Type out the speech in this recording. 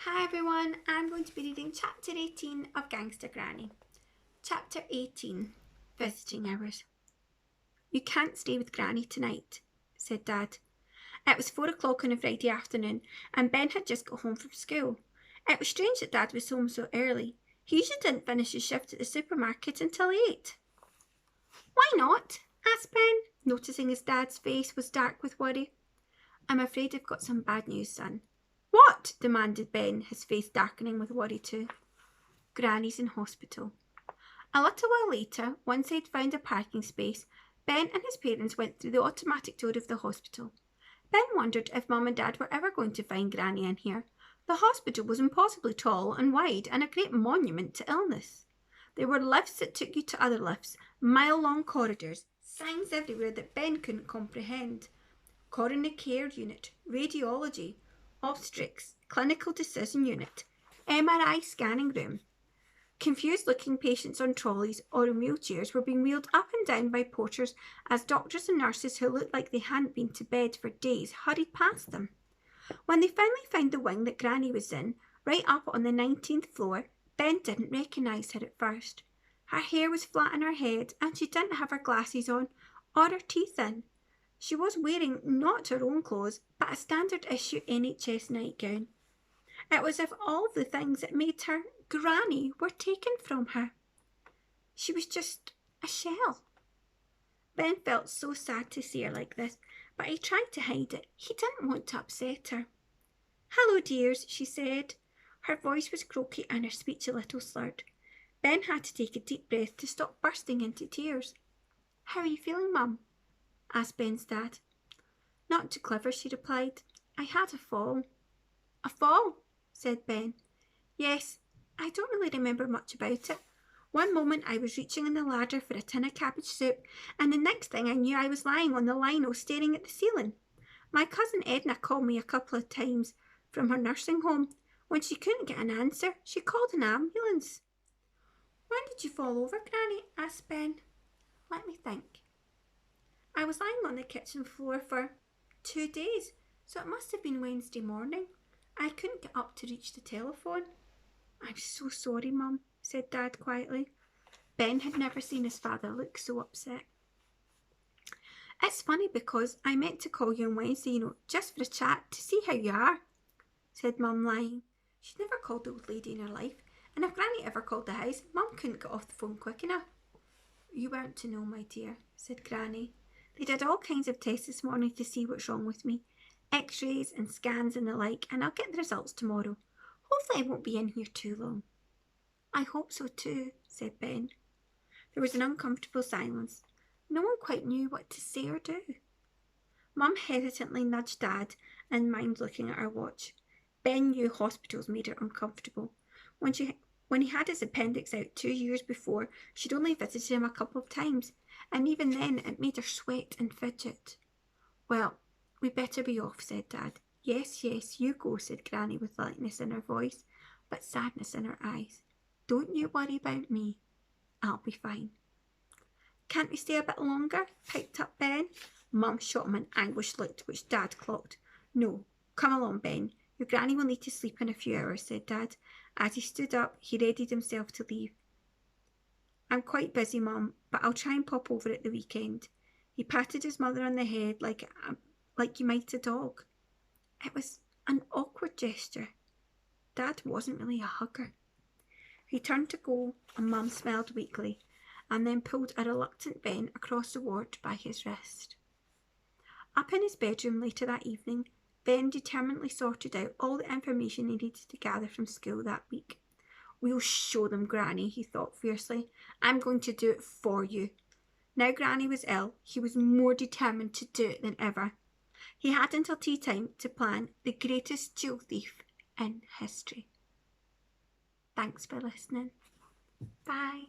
Hi everyone, I'm going to be reading Chapter 18 of Gangsta Granny. Chapter 18, Visiting Hours. "You can't stay with Granny tonight," said Dad. It was 4 o'clock on a Friday afternoon and Ben had just got home from school. It was strange that Dad was home so early. He usually didn't finish his shift at the supermarket until 8. "Why not?" asked Ben, noticing his dad's face was dark with worry. "I'm afraid I've got some bad news, son." "What?" demanded Ben, his face darkening with worry too. "Granny's in hospital." A little while later, once they'd found a parking space, Ben and his parents went through the automatic door of the hospital. Ben wondered if Mum and Dad were ever going to find Granny in here. The hospital was impossibly tall and wide and a great monument to illness. There were lifts that took you to other lifts, mile-long corridors, signs everywhere that Ben couldn't comprehend. Coronary care unit, radiology, obstetrics, clinical decision unit, MRI scanning room. Confused-looking patients on trolleys or in wheelchairs were being wheeled up and down by porters as doctors and nurses who looked like they hadn't been to bed for days hurried past them. When they finally found the wing that Granny was in, right up on the 19th floor, Ben didn't recognise her at first. Her hair was flat on her head and she didn't have her glasses on or her teeth in. She was wearing not her own clothes, but a standard issue NHS nightgown. It was as if all of the things that made her Granny were taken from her. She was just a shell. Ben felt so sad to see her like this, but he tried to hide it. He didn't want to upset her. "Hello, dears," she said. Her voice was croaky and her speech a little slurred. Ben had to take a deep breath to stop bursting into tears. "How are you feeling, Mum?" asked Ben's dad. "Not too clever," she replied. "I had a fall." "A fall?" said Ben. "Yes, I don't really remember much about it. One moment I was reaching on the ladder for a tin of cabbage soup, and the next thing I knew I was lying on the lino staring at the ceiling. My cousin Edna called me a couple of times from her nursing home. When she couldn't get an answer, she called an ambulance." "When did you fall over, Granny?" asked Ben. "Let me think. I was lying on the kitchen floor for 2 days, so it must have been Wednesday morning. I couldn't get up to reach the telephone." "I'm so sorry, Mum," said Dad quietly. Ben had never seen his father look so upset. "It's funny because I meant to call you on Wednesday, just for a chat to see how you are," said Mum, lying. She'd never called the old lady in her life, and if Granny ever called the house, Mum couldn't get off the phone quick enough. "You weren't to know, my dear," said Granny. "They did all kinds of tests this morning to see what's wrong with me. X-rays and scans and the like, and I'll get the results tomorrow. Hopefully I won't be in here too long." "I hope so too," said Ben. There was an uncomfortable silence. No one quite knew what to say or do. Mum hesitantly nudged Dad and minded looking at her watch. Ben knew hospitals made her uncomfortable. When he had his appendix out 2 years before, she'd only visited him a couple of times, and even then it made her sweat and fidget. "Well, we better be off," said Dad. Yes, you go," said Granny with lightness in her voice, but sadness in her eyes. "Don't you worry about me. I'll be fine." "Can't we stay a bit longer?" piped up Ben. Mum shot him an anguished look, which Dad clocked. "No, come along, Ben. Your Granny will need to sleep in a few hours," said Dad. As he stood up, he readied himself to leave. "I'm quite busy, Mum, but I'll try and pop over at the weekend." He patted his mother on the head like you might a dog. It was an awkward gesture. Dad wasn't really a hugger. He turned to go, and Mum smiled weakly, and then pulled a reluctant Ben across the ward by his wrist. Up in his bedroom later that evening, Ben determinedly sorted out all the information he needed to gather from school that week. "We'll show them, Granny," he thought fiercely. "I'm going to do it for you." Now Granny was ill, he was more determined to do it than ever. He had until tea time to plan the greatest jewel thief in history. Thanks for listening. Bye.